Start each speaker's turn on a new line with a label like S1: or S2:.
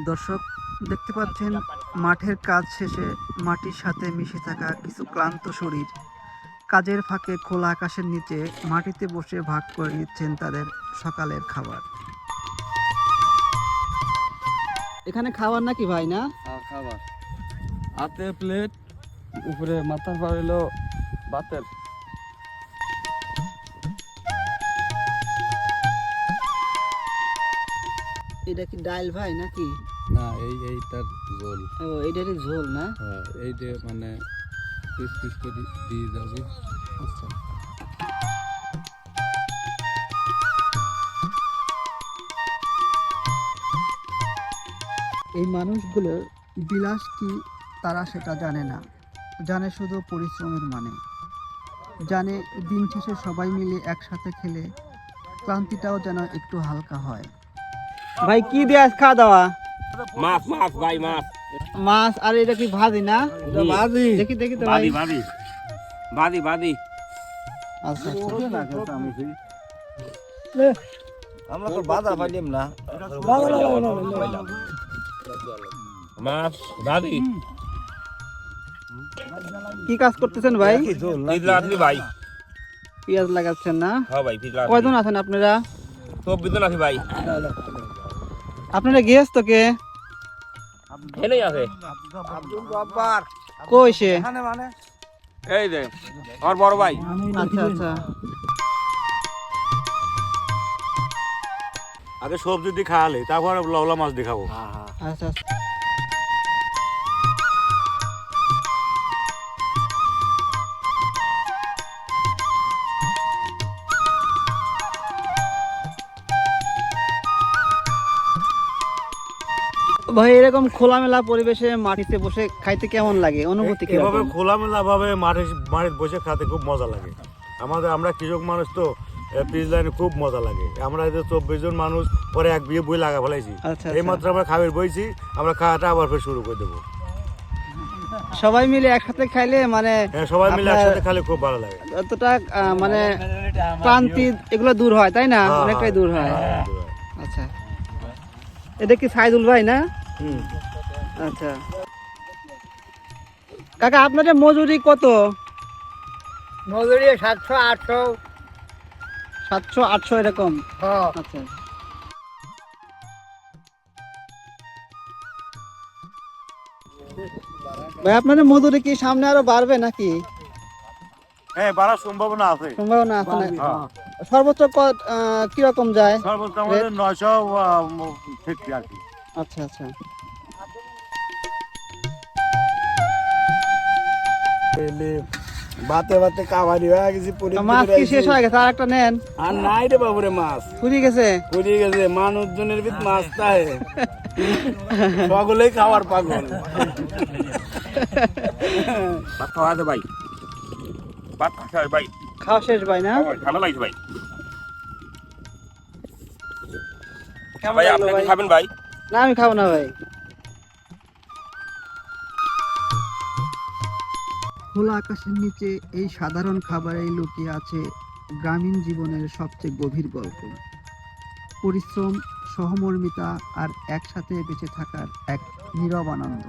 S1: দর্শক দেখতে পাচ্ছেন মাঠের কাজ শেষে মাটির সাথে মিশে থাকা কিছু ক্লান্ত শরীর কাজের ফাঁকে খোলা আকাশের নিচে মাটিতে বসে ভাগ করে নিচ্ছেন তাদের সকালের খাবার। এখানে খাবার নাকি ভাই? না
S2: খাবার হাতে প্লেট, উপরে মাথার পর হলো ভাতের।
S1: এটা কি ডাল ভাই নাকি?
S2: না, এইটার ঝোল।
S1: ও এইটারই ঝোল না?
S2: হ্যাঁ, এইটা মানে পিস পিস করে দিয়ে যাবে।
S1: আচ্ছা, এই মানুষগুলোর বিলাস কি তারা সেটা জানে না, জানে শুধু পরিশ্রমের মানে, জানে দিন শেষে সবাই মিলে একসাথে খেলে ক্লান্তিটাও যেন একটু হালকা হয়। ভাই কি দিয়ে খাওয়া দাওয়া?
S3: মাছ মাছ ভাই, মাছ
S1: মাছ। আর এটা কি ভাজি না?
S2: ভাজি।
S1: দেখি দেখি তো ভাই।
S3: বাদি বাদি বাদি।
S1: আচ্ছা
S2: আমরা তো বাধা পাইলাম না।
S3: মাছ বাদি।
S1: কি কাজ করতেছেন ভাই?
S3: পিছলা আছি ভাই।
S1: পেঁয়াজ লাগাচ্ছেন না?
S3: হ্যাঁ ভাই, পিছলা।
S1: কয়জন আছেন আপনারা?
S3: সব বিজন আছি ভাই।
S1: আপনারা গৃহস্থ কে?
S3: এনেই আছে।
S2: আব্দুল জব্বার
S1: কই সে?
S2: এখানে মানে
S3: এই যে আমার বড় ভাই।
S1: আচ্ছা আচ্ছা।
S4: আগে সবজি দিয়ে খাওয়ালে, তারপর লওলা মাছ দিয়ে খাবো।
S1: আচ্ছা আচ্ছা। ভাই এরকম খোলামেলা পরিবেশে মাটিতে বসে খাইতে কেমন লাগে? অনুভূতি কি?
S4: এভাবে খোলামেলা ভাবে মাঠে বসে খেতে খুব মজা লাগে। আমরা কৃষক মানুষ তো, পিচ লাইনে খুব মজা লাগে। আমরা এই যে 24 জন মানুষ পরে এক বিয়ে বই লাগা ফেলাইছি।
S1: আচ্ছা,
S4: এই মাত্র আমরা খাবার বইছি, আমরা খাওয়াটা আবার ফের শুরু করে দেবো।
S1: সবাই মিলে একসাথে খাইলে মানে
S4: হ্যাঁ, সবাই মিলে
S1: আপনার
S4: একসাথে খেলে খুব ভালো লাগে।
S1: অতটা মানে ক্লান্তি এগুলো দূর হয়, তাই না?
S4: হ্যাঁ,
S1: অনেকটাই দূর হয়।
S4: হ্যাঁ।
S1: আচ্ছা, এটা কি সাইদুল ভাই না?
S4: হুম।
S1: আচ্ছা কাকা, আপনাদের মজুরি কত?
S5: মজুরি 700 800।
S1: 700 800 এরকম? আচ্ছা। ভাই আপনাদের মজুরি কি সামনে আরো বাড়বে নাকি?
S4: হ্যাঁ, বাড়ার সম্ভাবনা আছে।
S1: সম্ভাবনা আছে না?
S4: হ্যাঁ।
S1: সর্বোচ্চ কিরকম যায়?
S4: সর্বোচ্চ আমাদের 900 ঠিক আর কি।
S1: আচ্ছা আচ্ছা।
S2: বাতে বাতে কাবাডি হয়ে গেছি।
S1: মাছ কি শেষ হয়ে গেছে? আর একটা নেন।
S2: আর নাই রে বাবুরে, মাছ
S1: ফুরিয়ে গেছে?
S2: পুড়িয়ে গেছে। মানুষজনের ভিত মাছ তাই সকলেই খাওয়ার পাগল।
S3: ভাত খাওয়া আছে ভাই। ভাত খাওয়া ভাই।
S1: খাওয়া শেষ ভাই না?
S3: ভালো লাগছে ভাই।
S1: কেমন
S3: ভাই
S1: লাগলো
S3: আপনি
S1: ভাই?
S3: কি খাবেন ভাই?
S1: না আমি খাবো না ভাই। খোলা আকাশের নিচে এই সাধারণ খাবারেই লুকিয়ে আছে গ্রামীণ জীবনের সবচেয়ে গভীর গল্প, পরিশ্রম, সহমর্মিতা আর একসাথে বেঁচে থাকার এক নীরব আনন্দ।